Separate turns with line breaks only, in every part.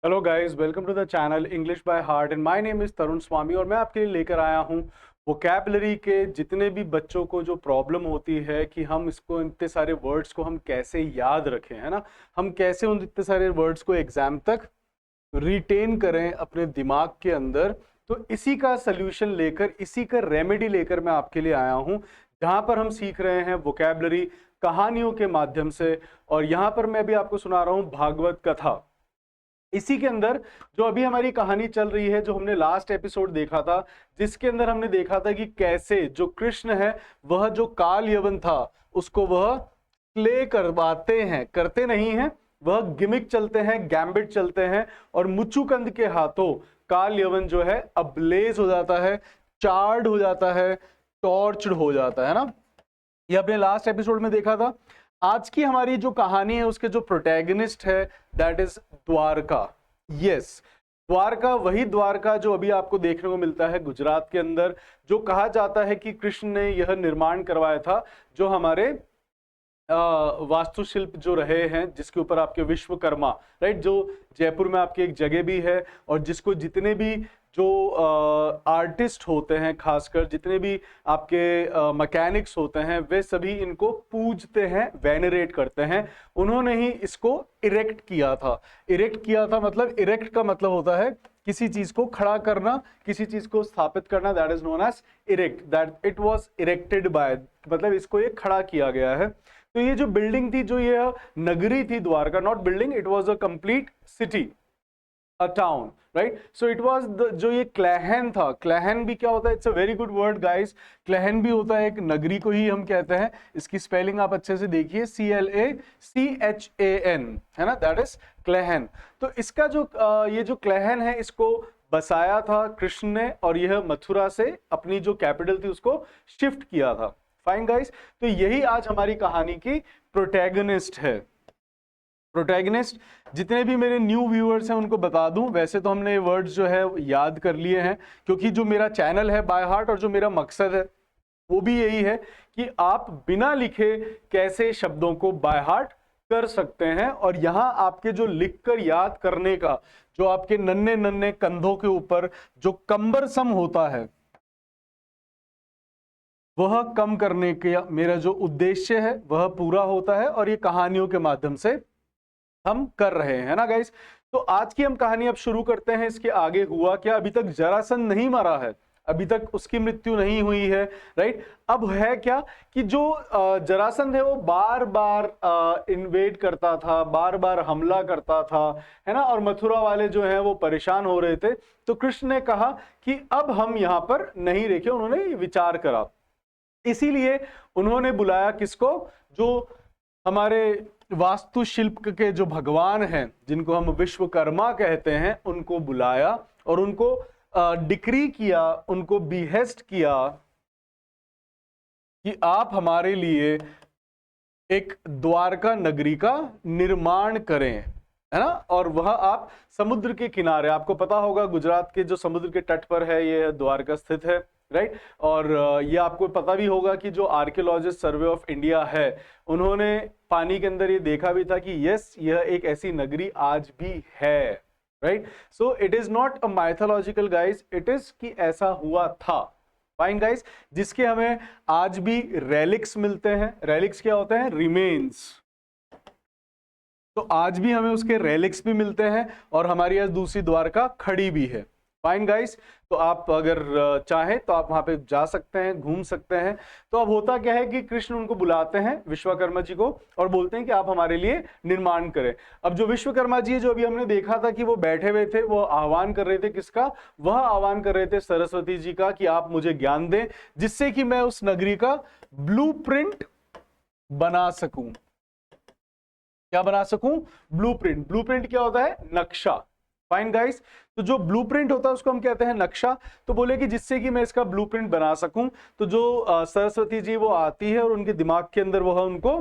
Hello guys, welcome to the channel English by heart and my name is Tarun Swami. और मैं आपके लिए लेकर आया हूँ वोकैबुलरी के जितने भी बच्चों को जो प्रॉब्लम होती है कि हम इसको इतने सारे वर्ड्स को हम कैसे याद रखें, है ना। हम कैसे उन इतने सारे वर्ड्स को एग्जाम तक रिटेन करें अपने दिमाग के अंदर। तो इसी का सल्यूशन लेकर, इसी का रेमेडी लेकर मैं आपके लिए आया हूँ, जहाँ पर हम सीख रहे हैं वोकैबुलरी कहानियों के माध्यम से। और यहाँ पर मैं भी आपको सुना रहा हूँ भागवत कथा। इसी के अंदर जो अभी हमारी कहानी चल रही है, जो हमने लास्ट एपिसोड देखा था, जिसके अंदर हमने देखा था कि कैसे जो कृष्ण है वह जो काल यवन था उसको वह प्ले करवाते हैं, करते नहीं हैं, वह गिमिक चलते हैं, गैम्बिट चलते हैं और मुचुकंद के हाथों काल यवन जो है अब्लेज हो जाता है, चार्ड हो जाता है, टॉर्चड हो जाता है ना। ये अपने लास्ट एपिसोड में देखा था। आज की हमारी जो कहानी है उसके जो प्रोटैगनिस्ट है that is Dwarka. Yes, Dwarka, वही द्वारका जो अभी आपको देखने को मिलता है गुजरात के अंदर, जो कहा जाता है कि कृष्ण ने यह निर्माण करवाया था, जो हमारे वास्तुशिल्प जो रहे हैं, जिसके ऊपर आपके विश्वकर्मा, राइट, जो जयपुर में आपकी एक जगह भी है और जिसको जितने भी जो आर्टिस्ट होते हैं, खासकर जितने भी आपके मैकेनिक्स होते हैं, वे सभी इनको पूजते हैं, वेनरेट करते हैं। उन्होंने ही इसको इरेक्ट किया था। इरेक्ट किया था मतलब, इरेक्ट का मतलब होता है किसी चीज को खड़ा करना, किसी चीज को स्थापित करना, that is known as erect, that it was erected by, मतलब इसको ये खड़ा किया गया है। तो ये जो बिल्डिंग थी, जो ये नगरी थी Dwarka, not building, it was a complete city, a town, right. So it was जो ये क्लहन था, क्लहन भी क्या होता है, it's a very good word guys. क्लहन भी होता है एक नगरी को ही हम कहते हैं। इसकी स्पेलिंग आप अच्छे से देखिए, CLACHAN, है ना, दैट इज क्लहन। तो इसका जो ये जो क्लहन है, इसको बसाया था कृष्ण ने, और यह मथुरा से अपनी जो कैपिटल थी उसको शिफ्ट किया था। फाइन गाइस, तो यही आज हमारी कहानी की प्रोटैगनिस्ट है। प्रोटैगनिस्ट, जितने भी मेरे न्यू व्यूअर्स हैं उनको बता दूं, वैसे तो हमने ये वर्ड्स जो है याद कर लिए हैं, क्योंकि जो मेरा चैनल है बाय हार्ट और जो मेरा मकसद है वो भी यही है कि आप बिना लिखे कैसे शब्दों को बाय हार्ट कर सकते हैं। और यहां आपके जो लिखकर याद करने का, जो आपके नन्हे नन्हे कंधों के ऊपर जो कंबरसम होता है, वह कम करने का मेरा जो उद्देश्य है वह पूरा होता है, और ये कहानियों के माध्यम से हम कर रहे हैं ना गाइस। तो आज की हम कहानी अब शुरू करते हैं। इसके आगे हुआ क्या, अभी तक जरासंध नहीं मरा है, अभी तक उसकी मृत्यु नहीं हुई है, राइट। अब है क्या कि जो जरासंध है वो बार बार इन्वेड करता था, बार बार हमला करता था, है ना, और मथुरा वाले जो हैं वो परेशान हो रहे थे। तो कृष्ण ने कहा कि अब हम यहाँ पर नहीं रखे, उन्होंने विचार करा, इसीलिए उन्होंने बुलाया किसको, जो हमारे वास्तुशिल्प के जो भगवान हैं, जिनको हम विश्वकर्मा कहते हैं, उनको बुलाया और उनको डिक्री किया, उनको बिहेस्ट किया कि आप हमारे लिए एक द्वारका नगरी का निर्माण करें, है ना। और वह आप समुद्र के किनारे, आपको पता होगा गुजरात के जो समुद्र के तट पर है ये द्वारका स्थित है, राइट। और ये आपको पता भी होगा कि जो आर्कियोलॉजिस्ट सर्वे ऑफ इंडिया है, उन्होंने पानी के अंदर ये देखा भी था कि यस, यह एक ऐसी नगरी आज भी है, right. So it is not a mythological guys, it is कि ऐसा हुआ था। फाइन गाइज, जिसके हमें आज भी रेलिक्स मिलते हैं। रेलिक्स क्या होते हैं, रिमेन्स। तो आज भी हमें उसके रेलिक्स भी मिलते हैं, और हमारी आज दूसरी द्वारका खड़ी भी है। फाइन गाइस, तो आप अगर चाहें तो आप वहां पे जा सकते हैं, घूम सकते हैं। तो अब होता क्या है कि कृष्ण उनको बुलाते हैं, विश्वकर्मा जी को, और बोलते हैं कि आप हमारे लिए निर्माण करें। अब जो विश्वकर्मा जी है, जो अभी हमने देखा था कि वो बैठे हुए थे, वो आह्वान कर रहे थे किसका, वह आह्वान कर रहे थे सरस्वती जी का, कि आप मुझे ज्ञान दें जिससे कि मैं उस नगरी का ब्लूप्रिंट बना सकूं। क्या बना सकूं, ब्लूप्रिंट। ब्लूप्रिंट क्या होता है, नक्शा। फाइन गाइस, तो जो ब्लूप्रिंट होता है उसको हम कहते हैं नक्शा। तो बोले कि जिससे कि मैं इसका ब्लूप्रिंट बना सकूं, तो जो सरस्वती जी वो आती है और उनके दिमाग के अंदर वह उनको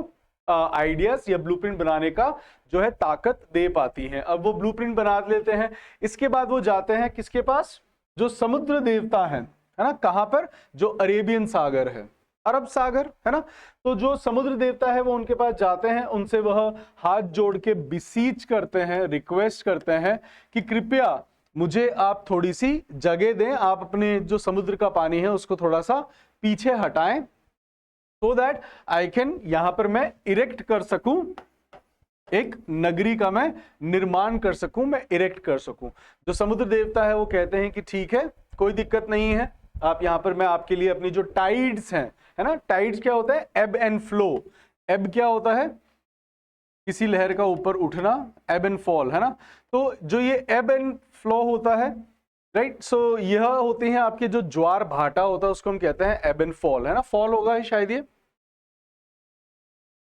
आइडियाज या ब्लूप्रिंट बनाने का जो है ताकत दे पाती हैं। अब वो ब्लूप्रिंट बना लेते हैं। इसके बाद वो जाते हैं किसके पास, जो समुद्र देवता है ना, कहां पर, जो अरेबियन सागर है। अरब सागर, है ना। तो जो समुद्र देवता है वो उनके पास जाते हैं, उनसे वह हाथ जोड़ के बिसीच करते हैं, रिक्वेस्ट करते हैं कि कृपया मुझे आप थोड़ी सी जगह दें, आप अपने जो समुद्र का पानी है उसको थोड़ा सा पीछे हटाएं, so that I can यहां पर मैं इरेक्ट कर सकूं, एक नगरी का मैं निर्माण कर सकूं, मैं इरेक्ट कर सकूं। जो समुद्र देवता है वो कहते हैं कि ठीक है, कोई दिक्कत नहीं है, आप यहां पर मैं आपके लिए अपनी जो टाइड्स हैं, है ना, टाइड्स क्या होता है, एब एंड फ्लो। एब क्या होता है, किसी लहर का ऊपर उठना, एब एंड फॉल, है ना। तो जो ये एब एंड फ्लो होता है, राइट, सो यह होते हैं आपके जो ज्वार भाटा होता है उसको हम कहते हैं एब एंड फॉल, है ना। फॉल होगा शायद ये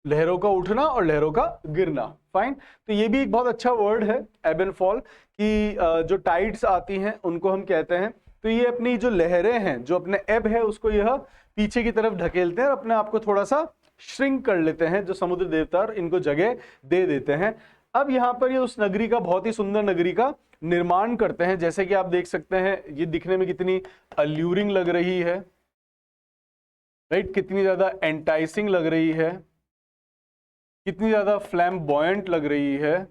लहरों का उठना और लहरों का गिरना, फाइन। तो ये भी एक बहुत अच्छा वर्ड है, एब एंड फॉल, कि जो टाइड्स आती हैं उनको हम कहते हैं। तो ये अपनी जो लहरें हैं, जो अपने एब है उसको यह पीछे की तरफ ढकेलते हैं और अपने आप को थोड़ा सा श्रिंक कर लेते हैं, जो समुद्र देवता, इनको जगह दे देते हैं। अब यहाँ पर ये उस नगरी का, बहुत ही सुंदर नगरी का निर्माण करते हैं। जैसे कि आप देख सकते हैं, ये दिखने में कितनी अल्यूरिंग लग रही है, राइट, कितनी ज्यादा एंटाइसिंग लग रही है, कितनी ज्यादा फ्लैम्बॉयंट लग रही है।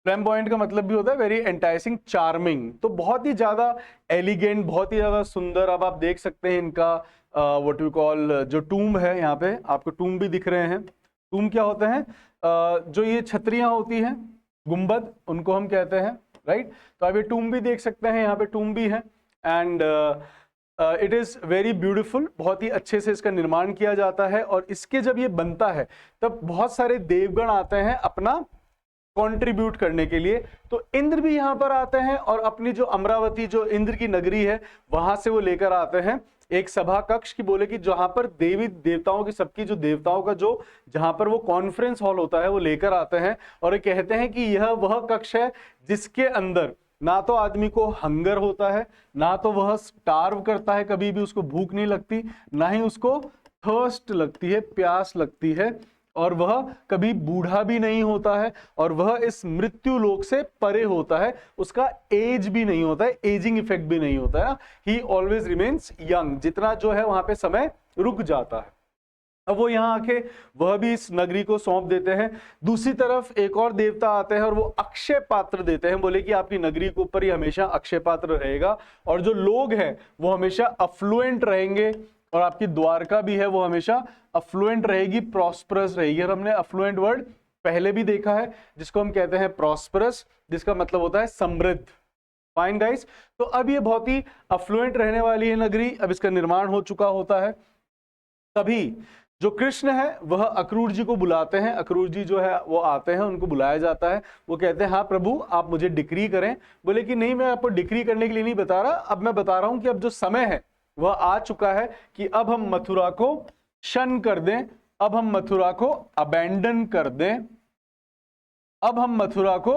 फ्लैम्बॉयंट का मतलब भी होता है वेरी एंटाइसिंग, चार्मिंग, तो बहुत ही ज्यादा एलिगेंट, बहुत ही ज्यादा सुंदर। अब आप देख सकते हैं इनका व्हाट वी कॉल, जो टूम है, यहाँ पे आपको टूम भी दिख रहे हैं। टूम क्या होते हैं, जो ये छतरियां होती हैं, गुंबद, उनको हम कहते हैं, राइट। तो आप ये टूम भी देख सकते हैं, यहाँ पे टूम भी है, and it is very beautiful. बहुत ही अच्छे से इसका निर्माण किया जाता है, और इसके जब ये बनता है तब बहुत सारे देवगण आते हैं अपना कंट्रीब्यूट करने के लिए। तो इंद्र भी यहाँ पर आते हैं और अपनी जो अमरावती, जो इंद्र की नगरी है, वहां से वो लेकर आते हैं एक सभा कक्ष की, बोले कि जहां पर देवी देवताओं की, सबकी जो देवताओं का जो, जहां पर वो कॉन्फ्रेंस हॉल होता है, वो लेकर आते हैं। और ये कहते हैं कि यह वह कक्ष है जिसके अंदर ना तो आदमी को हंगर होता है, ना तो वह स्टार्व करता है, कभी भी उसको भूख नहीं लगती, ना ही उसको थर्स्ट लगती है, प्यास लगती है, और वह कभी बूढ़ा भी नहीं होता है, और वह इस मृत्यु लोक से परे होता है, उसका एज भी नहीं होता है, एजिंग इफेक्ट भी नहीं होता है, ही ऑलवेज रिमेन्स यंग, जितना जो है वहां पे समय रुक जाता है। अब वो यहाँ आके वह भी इस नगरी को सौंप देते हैं। दूसरी तरफ एक और देवता आते हैं और वो अक्षय पात्र देते हैं, बोले कि आपकी नगरी के ऊपर ही हमेशा अक्षय पात्र रहेगा, और जो लोग हैं वो हमेशा अफ्लुएंट रहेंगे, और आपकी द्वारका भी है वो हमेशा अफ्लुएंट रहेगी, प्रॉस्परस रहेगी। और हमने अफ्लुएंट वर्ड पहले भी देखा है, जिसको हम कहते हैं प्रॉस्परस, जिसका मतलब होता है समृद्ध। फाइन गाइस, तो अब ये बहुत ही अफ्लुएंट रहने वाली है नगरी। अब इसका निर्माण हो चुका होता है, तभी जो कृष्ण है वह अक्रूर जी को बुलाते हैं। अक्रूर जी जो है वो आते हैं, उनको बुलाया जाता है। वो कहते हैं, हाँ प्रभु, आप मुझे डिक्री करें। बोले कि नहीं, मैं आपको डिक्री करने के लिए नहीं बता रहा, अब मैं बता रहा हूं कि अब जो समय है वह आ चुका है कि अब हम मथुरा को शन कर दें, अब हम मथुरा को अबैंडन कर दें, अब हम मथुरा को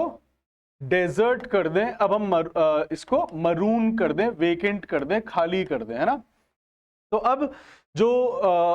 डेजर्ट कर दें, अब हम इसको मरून कर दें, वेकेंट कर दें, खाली कर दें, है ना। तो अब जो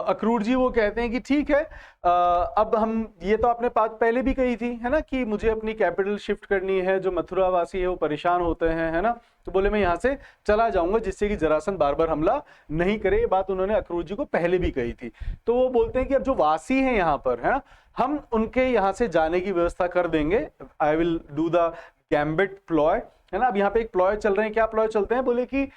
अक्रूर जी वो कहते हैं कि ठीक है, अब हम, ये तो आपने बात पहले भी कही थी, है ना, कि मुझे अपनी कैपिटल शिफ्ट करनी है, जो मथुरा वासी है वो परेशान होते हैं, है ना। तो बोले मैं यहाँ से चला जाऊंगा जिससे कि जरासंध बार बार हमला नहीं करे। ये बात उन्होंने अक्रूर जी को पहले भी कही थी। तो वो बोलते हैं कि अब जो वासी हैं यहाँ पर, है ना, हम उनके यहाँ से जाने की व्यवस्था कर देंगे। I will do the gambit ploy, है ना। अब यहाँ पे एक प्लॉय चल रहे हैं। क्या प्लॉय चलते हैं? बोले कि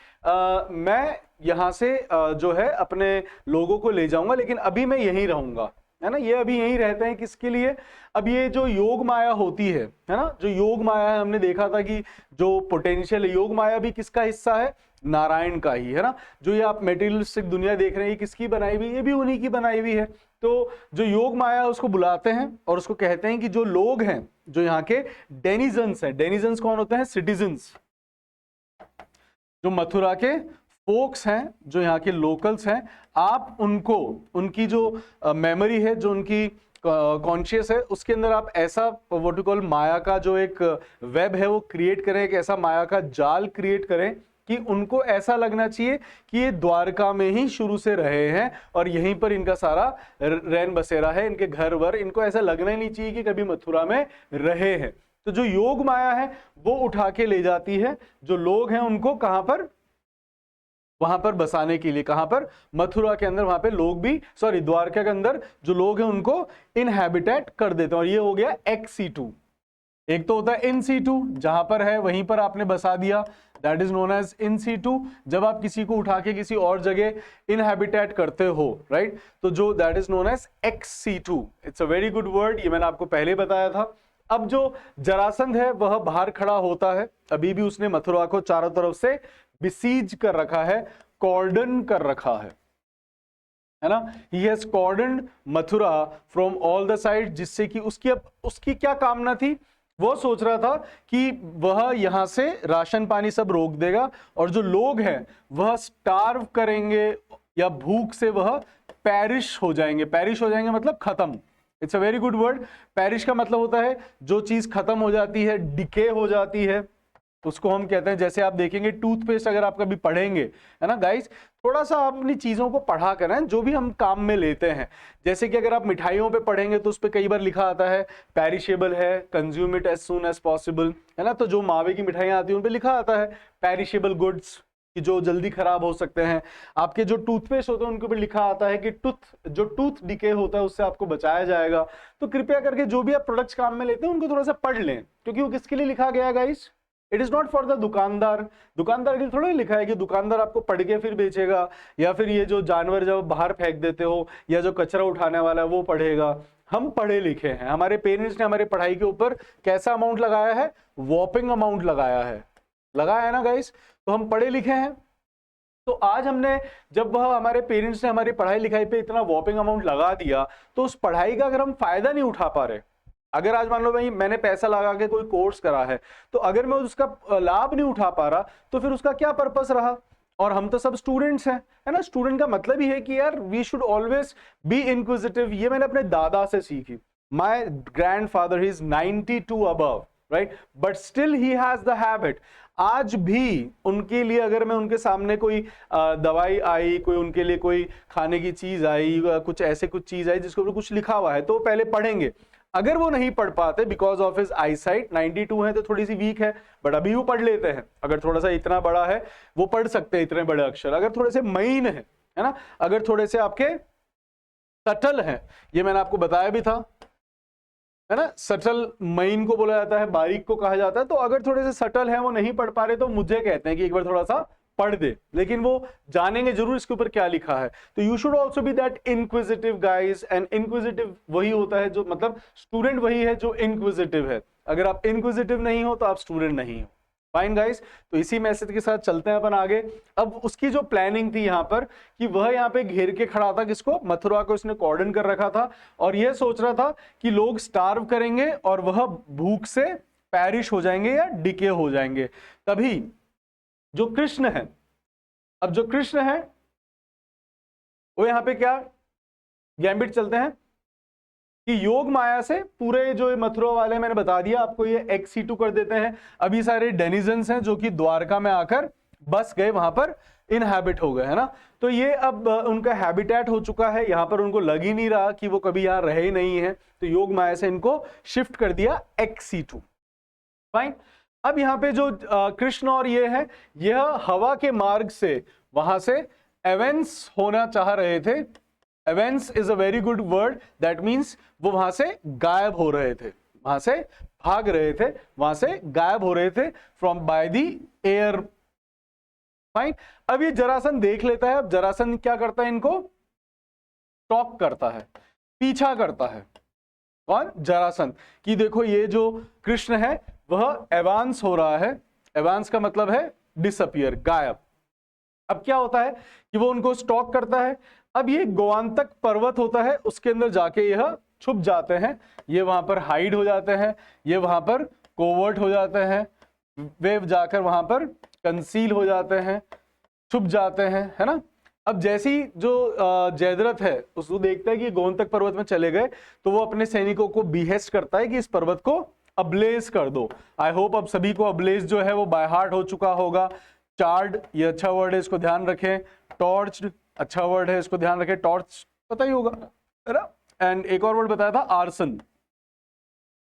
मैं यहाँ से जो है अपने लोगों को ले जाऊंगा, लेकिन अभी मैं यहीं रहूंगा, है ना। ये अभी यहीं रहते हैं, किसके लिए? अब ये जो योग माया होती है ना, जो योग माया है, हमने देखा था कि जो पोटेंशियल योग माया भी किसका हिस्सा है? नारायण का ही, है ना। जो ये आप मेटीरियलिस्टिक दुनिया देख रहे हैं, किसकी बनाई हुई? ये भी उन्हीं की बनाई हुई है। तो जो योग माया है उसको बुलाते हैं और उसको कहते हैं कि जो लोग हैं, जो यहाँ के डेनिजन्स हैं, डेनिजन्स कौन होते हैं? सिटीजन्स, जो मथुरा के फोक्स हैं, जो यहाँ के लोकल्स हैं, आप उनको, उनकी जो मेमोरी है, जो उनकी कॉन्शियस है, उसके अंदर आप ऐसा व्हाट यू कॉल माया का जो एक वेब है वो क्रिएट करें, एक ऐसा माया का जाल क्रिएट करें कि उनको ऐसा लगना चाहिए कि ये द्वारका में ही शुरू से रहे हैं और यहीं पर इनका सारा रैन बसेरा है, इनके घर वर, इनको ऐसा लगना ही नहीं चाहिए कि कभी मथुरा में रहे हैं। तो जो योग माया है वो उठा के ले जाती है जो लोग हैं उनको, कहां पर? वहां पर बसाने के लिए। कहां पर? मथुरा के अंदर, वहां पे लोग भी, सॉरी द्वारका के अंदर जो लोग हैं उनको इनहैबिटेट कर देते हैं। और ये हो गया XC2। एक तो होता है इन सीटू, जहां पर है वहीं पर आपने बसा दिया, that is known as in situ. जब आप किसी को उठा के किसी और जगह इनहैबिटेट करते हो, राइट, तो जो that is known as XC2। It's a very good word, ये मैंने आपको पहले बताया था। अब जो जरासंध है वह बाहर खड़ा होता है, अभी भी उसने मथुरा को चारों तरफ से बिसीज कर रखा है, कॉर्डन कर रखा है ना। He has cordoned Mathura from all the side, जिससे कि उसकी क्या कामना थी? वो सोच रहा था कि वह यहां से राशन पानी सब रोक देगा और जो लोग हैं वह स्टार्व करेंगे या भूख से वह पैरिश हो जाएंगे। पैरिश हो जाएंगे मतलब खत्म। It's a very good word. Parish का मतलब होता है जो चीज खत्म हो जाती है, डिके हो जाती है, उसको हम कहते हैं, जैसे आप देखेंगे टूथपेस्ट अगर आप कभी पढ़ेंगे, है ना गाइस, थोड़ा सा आप अपनी चीजों को पढ़ा करें जो भी हम काम में लेते हैं। जैसे कि अगर आप मिठाइयों पे पढ़ेंगे तो उस पे कई बार लिखा आता है पेरिशेबल है, consume it as soon as possible, है ना। तो जो मावे की मिठाइयां आती हैं उन पे लिखा आता है पेरिशेबल गुड्स, कि जो जल्दी खराब हो सकते हैं। आपके जो टूथपेस्ट होते हैं उनके ऊपर लिखा आता है कि टूथ डिके होता है उससे आपको बचाया जाएगा। तो कृपया करके जो भी आप प्रोडक्ट्स काम में लेते हैं उनको थोड़ा सा पढ़ लें, क्योंकि वो किसके लिए लिखा गया guys? It is not for the दुकानदार। दुकानदार के लिए थोड़ा ही लिखा है कि दुकानदार आपको पढ़ के फिर बेचेगा, या फिर ये जो जानवर जब बाहर फेंक देते हो या जो कचरा उठाने वाला है वो पढ़ेगा। हम पढ़े लिखे हैं, हमारे पेरेंट्स ने हमारी पढ़ाई के ऊपर कैसा अमाउंट लगाया है? वॉपिंग अमाउंट लगाया है ना गाइस। तो हम पढ़े लिखे हैं। तो आज हमने, जब वह हमारे पेरेंट्स ने हमारी पढ़ाई लिखाई पे इतना वॉपिंग अमाउंट लगा दिया, तो उस पढ़ाई का अगर हम फायदा नहीं उठा पा रहे, अगर आज मान लो भाई मैंने पैसा लगा के कोई कोर्स करा है, तो अगर मैं उसका लाभ नहीं उठा पा रहा तो फिर उसका क्या पर्पस रहा? और हम तो सब स्टूडेंट्स हैं, है ना। स्टूडेंट का मतलब ही है कि यार we should always be inquisitive. ये मैंने अपने दादा से सीखी। My grandfather he is 92 above, right, but still he has the habit. आज भी उनके लिए अगर मैं उनके सामने कोई दवाई आई, कोई उनके लिए कोई खाने की चीज आई, कुछ ऐसे कुछ चीज आई जिसके ऊपर कुछ लिखा हुआ है, तो पहले पढ़ेंगे। अगर वो नहीं पढ़ पाते बिकॉज ऑफ हिज आईसाइट, 92 है तो थोड़ी सी वीक है, बट अभी वो पढ़ लेते हैं। अगर थोड़ा सा इतना बड़ा है वो पढ़ सकते हैं इतने बड़े अक्षर। अगर थोड़े से महीन है ना, अगर थोड़े से आपके सटल है, ये मैंने आपको बताया भी था, है ना। सटल महीन को बोला जाता है, बारीक को कहा जाता है। तो अगर थोड़े से सटल है, वो नहीं पढ़ पा रहे, तो मुझे कहते हैं कि एक बार थोड़ा सा पढ़ दे, लेकिन वो जानेंगे जरूर इसके ऊपर क्या लिखा है। तो you should also be that inquisitive guys. And inquisitive वही होता है जो, मतलब स्टूडेंट वही है जो इंक्विजिटिव है। अगर आप इंक्विजिटिव नहीं हो तो आप स्टूडेंट नहीं हो। फाइन गाइस, तो इसी मैसेज के साथ चलते हैं अपन आगे। अब उसकी जो प्लानिंग थी यहाँ पर, कि वह यहाँ पे घेर के खड़ा था किसको? मथुरा को इसने कॉर्डन कर रखा था, और यह सोच रहा था कि लोग स्टार्व करेंगे और वह भूख से पैरिश हो जाएंगे या डिके हो जाएंगे। तभी जो कृष्ण है, अब जो कृष्ण है वो यहां पे क्या गैम्बिट चलते हैं कि योग माया से पूरे जो मथुरा वाले मैंने बता दिया आपको, ये XC2 कर देते हैं। अभी सारे डेनिजन्स हैं जो कि द्वारका में आकर बस गए, वहां पर इनहैबिट हो गए, है ना। तो ये अब उनका हैबिटेट हो चुका है, यहां पर उनको लग ही नहीं रहा कि वो कभी यहां रहे ही नहीं है, तो योग माया से इनको शिफ्ट कर दिया XC2। फाइन। अब यहाँ पे जो कृष्ण और ये है, यह हवा के मार्ग से वहां से एवेंस होना चाह रहे थे। एवेंस is a very good word, that means वो वहां से गायब हो रहे थे, वहां से भाग रहे थे, वहां से गायब हो रहे थे from by the air. Fine. अब ये जरासंध देख लेता है। अब जरासंध क्या करता है? इनको टॉक करता है, पीछा करता है। कौन? जरासंध। कि देखो ये जो कृष्ण है वह एवांस हो रहा है। एवांस का मतलब है डिसअपियर, गायब। अब क्या होता है कि वो उनको स्टॉक करता है। अब ये गोवांतक पर्वत होता है, उसके अंदर जाके यह छुप जाते हैं, ये वहां पर हाइड हो जाते हैं, ये वहां पर कोवर्ट हो जाते हैं, वे जाकर वहां पर कंसील हो जाते हैं, छुप जाते हैं, है ना। अब जैसी जो जयद्रथ है उसको देखता है कि गोवांतक पर्वत में चले गए, तो वो अपने सैनिकों को बिहेस्ट करता है कि इस पर्वत को अब्लेज कर दो। आई होप अब सभी को अब्लेज जो है वो बाय हार्ट हो चुका होगा। चार्ड, ये अच्छा वर्ड है, इसको ध्यान रखें। टॉर्च्ड, अच्छा वर्ड है, इसको ध्यान रखें। टॉर्च पता ही होगा, है ना। एंड एक और वर्ड बताया था, आर्सन।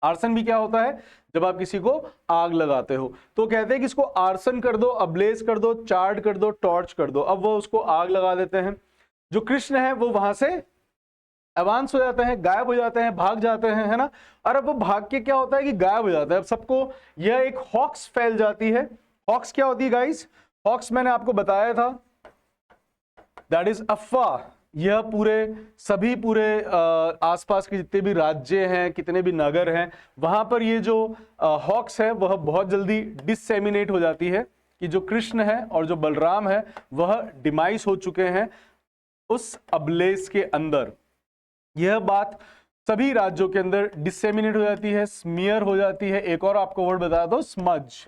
आर्सन भी क्या होता है, जब आप किसी को आग लगाते हो। तो कहते हैं कि इसको आर्सन कर दो, अब्लेज कर दो, चार्ड कर दो, टॉर्च कर दो। अब वो उसको आग लगा देते हैं। जो कृष्ण है वो वहां से एडवांस हो जाते हैं, गायब हो जाते हैं, भाग जाते हैं, है ना। और अब वो भाग के क्या होता है कि गायब हो जाता है। अब सबको यह एक हॉक्स फैल जाती है। हॉक्स क्या होती है गाइस? हॉक्स मैंने आपको बताया था, दैट इज अफवाह। यह सभी पूरे आसपास के जितने भी राज्य हैं, कितने भी नगर हैं, वहां पर ये जो हॉक्स है वह बहुत जल्दी डिसेमिनेट हो जाती है कि जो कृष्ण है और जो बलराम है वह डिमाइस हो चुके हैं उस अबलेस के अंदर। यह बात सभी राज्यों के अंदर डिसेमिनेट हो जाती है, स्मीयर हो जाती है। एक और आपको वर्ड बता दो, स्मज।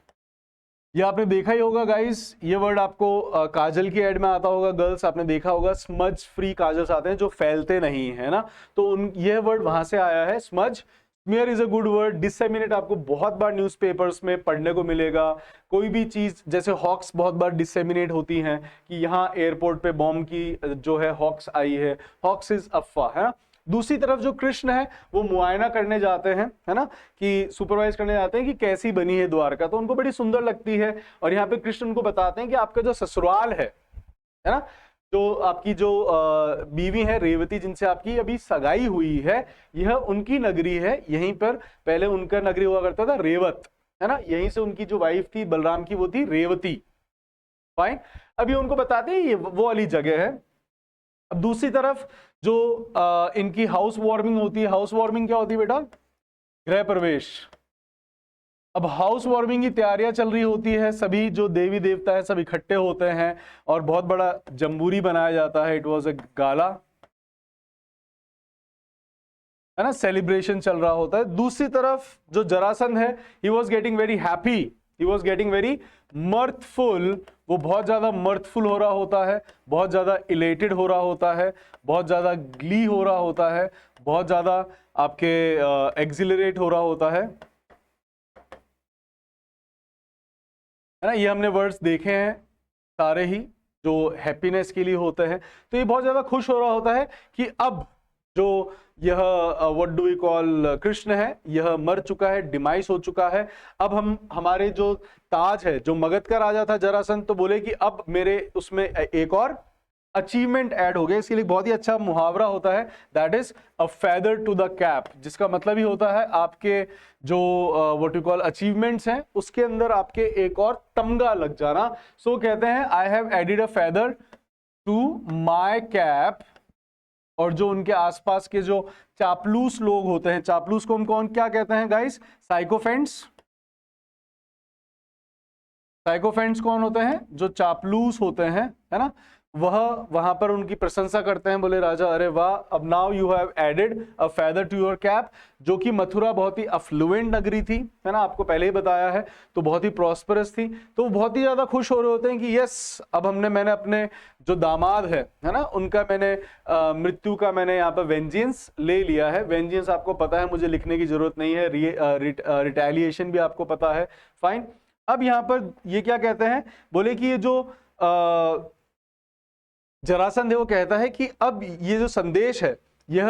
ये आपने देखा ही होगा गाइस, ये वर्ड आपको काजल की एड में आता होगा। गर्ल्स आपने देखा होगा, स्मज फ्री काजल्स आते हैं जो फैलते नहीं है ना, तो यह वर्ड वहां से आया है, smudge. Smear is a good word. Disseminate आपको बहुत बार न्यूज़पेपर्स में पढ़ने को मिलेगा। कोई भी चीज जैसे हॉक्स बहुत बार डिसेमिनेट होती हैं कि यहाँ एयरपोर्ट पे बॉम्ब की जो है हॉक्स आई है, हॉक्स इज अफवाह, है ना। दूसरी तरफ जो कृष्ण है वो मुआयना करने जाते हैं, है ना, कि सुपरवाइज करने जाते हैं कि कैसी बनी है द्वारका, तो उनको बड़ी सुंदर लगती है। और यहाँ पे कृष्ण उनको बताते हैं कि आपका जो ससुराल है ना, जो आपकी जो बीवी है रेवती, जिनसे आपकी अभी सगाई हुई है, यह उनकी नगरी है। यहीं पर पहले उनका नगरी हुआ करता था रेवत, है ना। यहीं से उनकी जो वाइफ थी बलराम की वो थी रेवती। फाइन। अभी उनको बताते हैं ये वो वाली जगह है। अब दूसरी तरफ जो इनकी हाउस वार्मिंग होती है, हाउस वार्मिंग क्या होती है बेटा? गृह प्रवेश। अब हाउस वार्मिंग की तैयारियां चल रही होती है, सभी जो देवी देवता है सब इकट्ठे होते हैं और बहुत बड़ा जम्बूरी बनाया जाता है। इट वॉज ए गाला, है ना, सेलिब्रेशन चल रहा होता है। दूसरी तरफ जो जरासंध है, he was getting very happy, he was getting very मर्थफुल। वो बहुत ज्यादा मर्थफुल हो रहा होता है, बहुत ज्यादा इलेटेड हो रहा होता है, बहुत ज्यादा ग्ली हो रहा होता है, बहुत ज्यादा आपके एक्सिलरेट हो रहा होता है ना। ये हमने वर्ड्स देखे हैं सारे ही जो हैप्पीनेस के लिए होते हैं। तो ये बहुत ज्यादा खुश हो रहा होता है कि अब जो यह what do we call Krishna है, यह मर चुका है, डिमाइस हो चुका है। अब हम हमारे जो ताज है, जो मगध का राजा था जरासंध, तो बोले कि अब मेरे उसमें एक और अचीवमेंट ऐड हो गया। इसके लिए बहुत ही अच्छा मुहावरा होता है, that is a feather to the cap, जिसका मतलब ही होता है आपके जो व्हाट यू कॉल अचीवमेंट्स हैं उसके अंदर आपके एक और तमगा लग जाना। सो कहते हैं I have added a feather to my cap. और जो उनके आसपास के जो चापलूस लोग होते हैं, चापलूस को हम कौन क्या कहते हैं गाइस? साइकोफेंट्स। साइकोफेंट्स कौन होते हैं? जो चापलूस होते हैं, है ना। वह वहां पर उनकी प्रशंसा करते हैं, बोले राजा अरे वाह, अब now you have added a feather to your cap. जो कि मथुरा बहुत ही अफ्लुएंट नगरी थी, है ना, आपको पहले ही बताया है, तो बहुत ही प्रॉस्परस थी। तो बहुत ही ज्यादा खुश हो रहे होते हैं कि यस, अब मैंने अपने जो दामाद है ना, उनका मैंने मृत्यु का मैंने यहाँ पर वेंजियंस ले लिया है। वेंजियंस आपको पता है, मुझे लिखने की जरूरत नहीं है। रिटेलिएशन भी आपको पता है। फाइन। अब यहाँ पर ये क्या कहते हैं, बोले कि ये जो जरासंध है वो कहता है कि अब ये जो संदेश है यह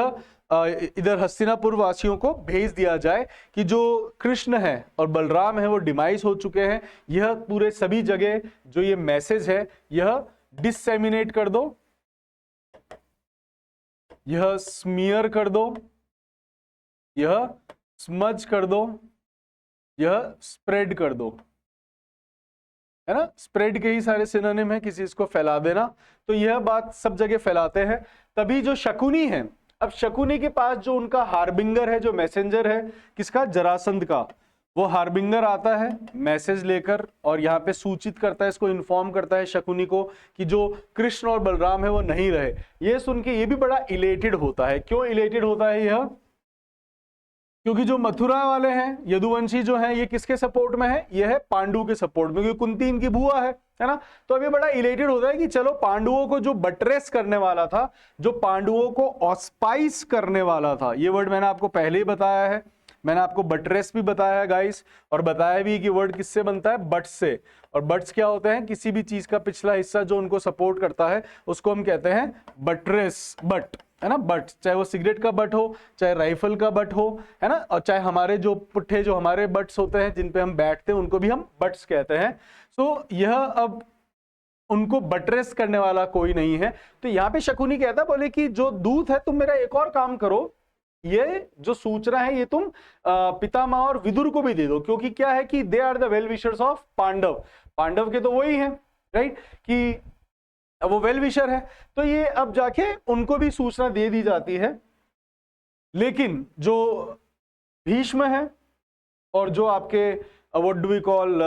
इधर हस्तिनापुर वासियों को भेज दिया जाए कि जो कृष्ण है और बलराम है वो डिमाइस हो चुके हैं। यह पूरे सभी जगह जो ये मैसेज है यह डिसेमिनेट कर दो, यह स्मीयर कर दो, यह स्मज कर दो, यह स्प्रेड कर दो, है ना। स्प्रेड के ही सारे सिनोनिम है, किसी इसको फैला देना। तो यह बात सब जगह फैलाते हैं। तभी जो शकुनी है, अब शकुनी के पास जो उनका हार्बिंगर है, जो मैसेंजर है, किसका? जरासंध का। वो हार्बिंगर आता है मैसेज लेकर और यहाँ पे सूचित करता है, इसको इन्फॉर्म करता है शकुनी को कि जो कृष्ण और बलराम है वो नहीं रहे। ये सुन के ये भी बड़ा इलेटेड होता है। क्यों इलेटेड होता है यह? क्योंकि जो मथुरा वाले हैं, यदुवंशी जो हैं, ये किसके सपोर्ट में है? ये है पांडु के सपोर्ट में, क्योंकि कुंती इनकी बुआ है ना। तो अभी बड़ा इलेटेड होता है कि चलो पांडुओं को जो बटरेस करने वाला था, जो पांडुओं को ऑस्पाइस करने वाला था, ये वर्ड मैंने आपको पहले ही बताया है। मैंने आपको बटरेस भी बताया है गाइस, और बताया भी कि वर्ड किससे बनता है? बट से। और बट्स क्या होते हैं? किसी भी चीज का पिछला हिस्सा जो उनको सपोर्ट करता है उसको हम कहते हैं बटरेस, बट, है ना, बट चाहे वो सिगरेट का बट हो, चाहे राइफल का बट हो, है ना, और चाहे हमारे जो पुट्ठे जो हमारे बट्स होते हैं जिन पे हम बैठते हैं उनको भी हम बट्स कहते हैं। सो यह अब उनको बटरेस करने वाला कोई नहीं है। तो यहां पे शकुनी कहता है, बोले कि जो दूत है तुम मेरा एक और काम करो, ये जो सूचना है ये तुम पितामह और विदुर को भी दे दो, क्योंकि क्या है कि they are the well wishers of Pandav, Pandav के तो वही है, राइट, कि वो वेल विशर है। तो ये अब जाके उनको भी सूचना दे दी जाती है। लेकिन जो भीष्म है और जो आपके what do we call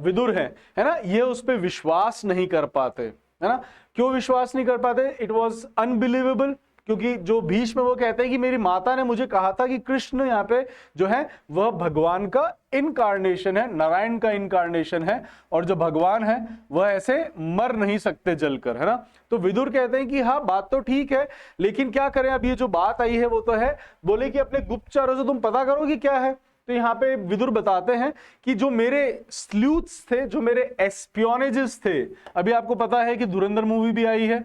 Vidur है ना, ये उस पर विश्वास नहीं कर पाते, है ना। क्यों विश्वास नहीं कर पाते? इट वॉज अनबिलीवेबल, क्योंकि जो भीष्म वो कहते हैं कि मेरी माता ने मुझे कहा था कि कृष्ण यहाँ पे जो है वह भगवान का इनकार्नेशन है, नारायण का इनकार्नेशन है, और जो भगवान है वह ऐसे मर नहीं सकते जलकर, है ना। तो विदुर कहते हैं कि हाँ बात तो ठीक है, लेकिन क्या करें, अब ये जो बात आई है वो तो है, बोले कि अपने गुप्तचरों से तुम पता करो कि क्या है। तो यहाँ पे विदुर बताते हैं कि जो मेरे स्लूथ्स थे, जो मेरे एस्पियोनेजेस थे, अभी आपको पता है कि धुरंधर मूवी भी आई है,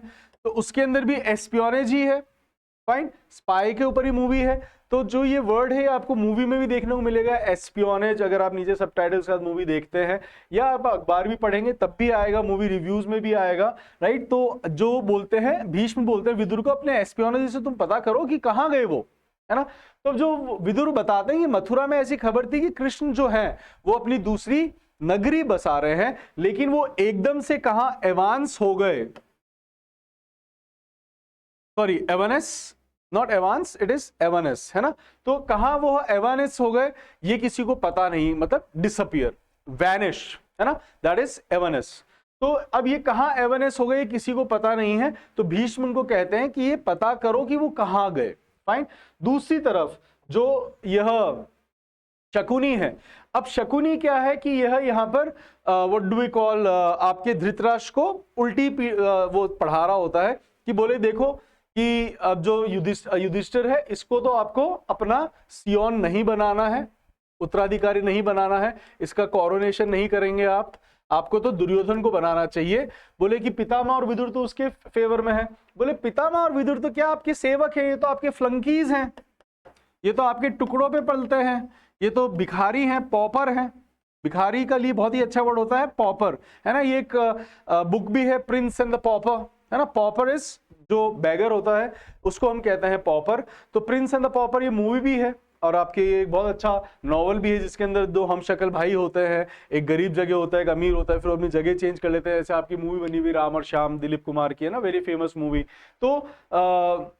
तो उसके अंदर भी एस्पियोनेज ही है, फाइन, स्पाई के ऊपर ही मूवी है। तो जो ये वर्ड है आपको मूवी में भी देखने को मिलेगा, एस्पियोनेज, अगर आप नीचे सबटाइटल्स के साथ मूवी देखते हैं या आप अखबार भी पढ़ेंगे तब भी आएगा, मूवी रिव्यूज में भी आएगा, राइट। तो जो बोलते हैं, भीष्म बोलते हैं विदुर को, अपने एस्पियोनेज से तुम पता करो कि कहाँ गए वो, है ना। तो जो विदुर बताते हैं कि मथुरा में ऐसी खबर थी कि कृष्ण जो है वो अपनी दूसरी नगरी बसा रहे हैं, लेकिन वो एकदम से कहां एवांस हो गए, सॉरी एवानेस, नॉट एवांस, इट इज एवानेस, है ना। तो कहां वो एवानेस हो गए ये किसी को पता नहीं, मतलब डिसअपियर, वैनिश, है ना, दैट इज एवानेस। तो अब ये कहां एवानेस हो गए किसी को पता नहीं है, तो भीष्म उनको कहते हैं कि ये पता करो कि वो कहां गए, फाइन। दूसरी तरफ जो यह शकुनी है, अब शकुनी क्या है कि यह यहाँ पर व्हाट डू वी कॉल आपके धृतराष्ट्र को उल्टी वो पढ़ा रहा होता है कि बोले देखो कि अब जो युधिष्ठिर है इसको तो आपको अपना सियोन नहीं बनाना है, उत्तराधिकारी नहीं बनाना है, इसका कोरोनेशन नहीं करेंगे आपको तो दुर्योधन को बनाना चाहिए। बोले कि पितामह और विदुर तो उसके फेवर में है। बोले पितामह और विदुर तो क्या आपके सेवक हैं, ये तो आपके फ्लंकीज हैं, ये तो आपके टुकड़ों पे पलते हैं, ये तो भिखारी हैं, पॉपर हैं। भिखारी का लिए बहुत ही अच्छा वर्ड होता है पॉपर, है ना। ये एक बुक भी है, प्रिंस एंड द पॉपर, है ना। पॉपर इज जो बैगर होता है उसको हम कहते हैं पॉपर। तो प्रिंस एंड द पॉपर ये मूवी भी है, और आपके एक बहुत अच्छा नॉवल भी है जिसके अंदर दो हमशक्ल भाई होते हैं, एक गरीब जगह होता है, एक अमीर होता है, फिर अपनी जगह चेंज कर लेते हैं। ऐसे आपकी मूवी बनी हुई राम और श्याम, दिलीप कुमार की, है ना, वेरी फेमस मूवी। तो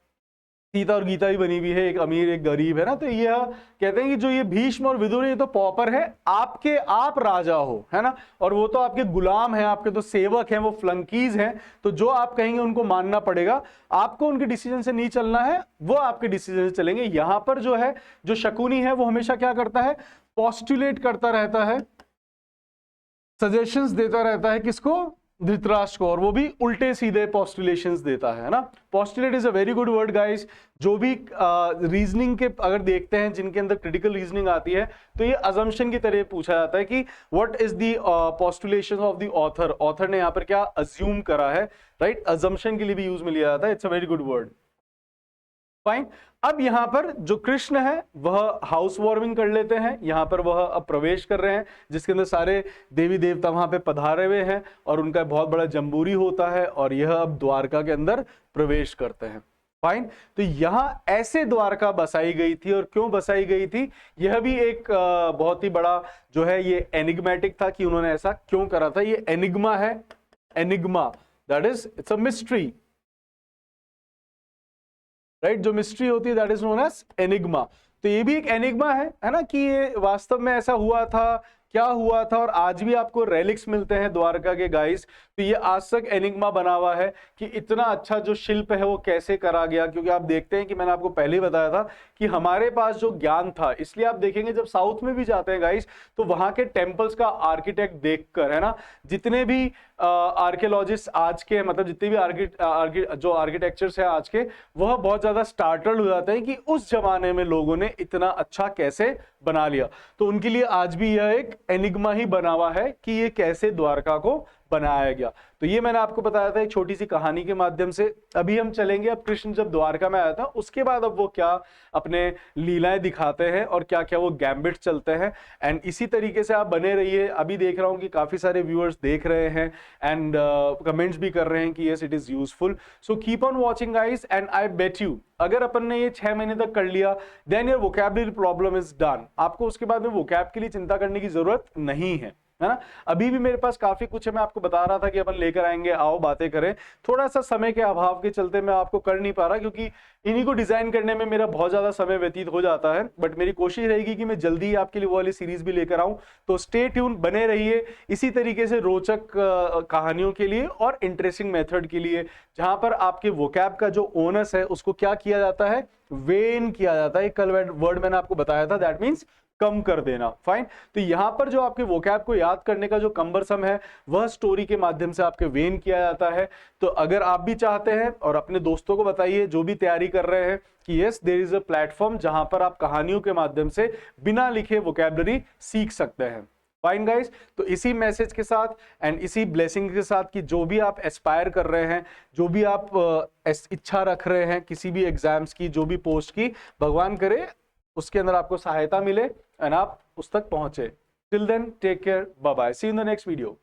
सीता और गीता भी बनी हुई है, एक अमीर एक गरीब, है ना। तो यह कहते हैं कि जो ये भीष्म और विदुर ये तो पॉपर है, आपके आप राजा हो, है ना, और वो तो आपके गुलाम हैं, आपके तो सेवक हैं, वो फ्लंकीज हैं, तो जो आप कहेंगे उनको मानना पड़ेगा, आपको उनके डिसीजन से नहीं चलना है, वो आपके डिसीजन से चलेंगे। यहां पर जो है जो शकुनी है वो हमेशा क्या करता है, पॉस्टुलेट करता रहता है, सजेशंस देता रहता है, किसको, धृतराष्ट्र को, और वो भी उल्टे सीधे पॉस्टुलेशंस देता है ना। Postulate is a very good word guys. जो भी रीजनिंग के अगर देखते हैं जिनके अंदर क्रिटिकल रीजनिंग आती है तो ये अजम्पशन की तरह पूछा जाता है कि what is the postulation of the author, author ने यहाँ पर क्या अज्यूम करा है, राइट। अजम्पशन के लिए भी यूज में लिया जाता है, it's a very good word, fine. अब यहां पर जो कृष्ण है वह हाउस वार्मिंग कर लेते हैं, यहां पर वह अब प्रवेश कर रहे हैं जिसके अंदर सारे देवी देवता वहां पे पधारे हुए हैं और उनका बहुत बड़ा जंबूरी होता है, और यह अब द्वारका के अंदर प्रवेश करते हैं, फाइन। तो यहां ऐसे द्वारका बसाई गई थी, और क्यों बसाई गई थी यह भी एक बहुत ही बड़ा जो है ये एनिग्मेटिक था कि उन्होंने ऐसा क्यों करा था। ये एनिग्मा है, enigma that is it's a mystery, right. जो मिस्ट्री होती है that is known as enigma. तो ये भी एक एनिग्मा है ना, कि ये वास्तव में ऐसा हुआ था, क्या हुआ था, और आज भी आपको रेलिक्स मिलते हैं द्वारका के गाइस। तो ये आज तक एनिग्मा बना हुआ है कि इतना अच्छा जो शिल्प है वो कैसे करा गया, क्योंकि आप देखते हैं कि मैंने आपको पहले ही बताया था कि हमारे पास जो ज्ञान था, इसलिए आप देखेंगे जब साउथ में भी जाते हैं गाइस तो वहां के टेम्पल्स का आर्किटेक्ट देखकर, है ना, जितने भी आर्कियोलॉजिस्ट आज के, मतलब जितने भी जो आर्किटेक्चर्स है आज के, वह बहुत ज्यादा स्टार्टल्ड हो जाते हैं कि उस जमाने में लोगों ने इतना अच्छा कैसे बना लिया। तो उनके लिए आज भी यह एक एनिग्मा ही बना हुआ है कि ये कैसे द्वारका को बनाया गया। तो ये मैंने आपको बताया था एक छोटी सी कहानी के माध्यम से। अभी हम चलेंगे, अब कृष्ण जब द्वारका में आया था उसके बाद अब वो क्या अपने लीलाएं दिखाते हैं और क्या क्या वो गैम्बिट चलते हैं। एंड इसी तरीके से आप बने रहिए। अभी देख रहा हूं कि काफी सारे व्यूअर्स देख रहे हैं एंड कमेंट्स भी कर रहे हैं कि yes it is useful. So keep on watching guys and I bet you अगर अपन ने ये 6 महीने तक कर लिया then your vocabulary problem is done. आपको उसके बाद में वोकैब के लिए चिंता करने की जरूरत नहीं है ना। अभी भी मेरे पास काफी कुछ है, मैं आपको बता रहा था कि अपन लेकर आएंगे, आओ बातें करें। थोड़ा सा समय के अभाव के चलते मैं आपको कर नहीं पा रहा क्योंकि इन्हीं को डिजाइन करने में मेरा बहुत ज्यादा समय व्यतीत हो जाता है। बट मेरी कोशिश रहेगी कि मैं जल्दी ही आपके लिए वो वाली सीरीज भी लेकर आऊं। तो स्टे ट्यून, बने रहिए इसी तरीके से रोचक कहानियों के लिए और इंटरेस्टिंग मेथड के लिए, जहां पर आपके वोकैब का जो ओनस है उसको क्या किया जाता है, वेन किया जाता है। कल वर्ड मैंने आपको बताया था, दैट मीन्स कम कर देना। फाइन। तो यहां पर जो आपके वोकैब को याद करने का जो कंबरसम है वह स्टोरी के माध्यम से आपके वेन किया जाता है। तो अगर आप भी चाहते हैं और अपने दोस्तों को बताइए जो भी तैयारी कर रहे हैं कि yes there is a platform जहां पर आप कहानियों के माध्यम से बिना लिखे वोकैबुलरी सीख सकते हैं। फाइन गाइस, तो इसी मैसेज के साथ एंड इसी ब्लेसिंग के साथ कि जो भी आप एस्पायर कर रहे हैं, जो भी आप इच्छा रख रहे हैं किसी भी एग्जाम्स की, जो भी पोस्ट की, भगवान करे उसके अंदर आपको सहायता मिले एंड आप उस तक पहुंचे। Till then take care, bye bye, see you in the next video.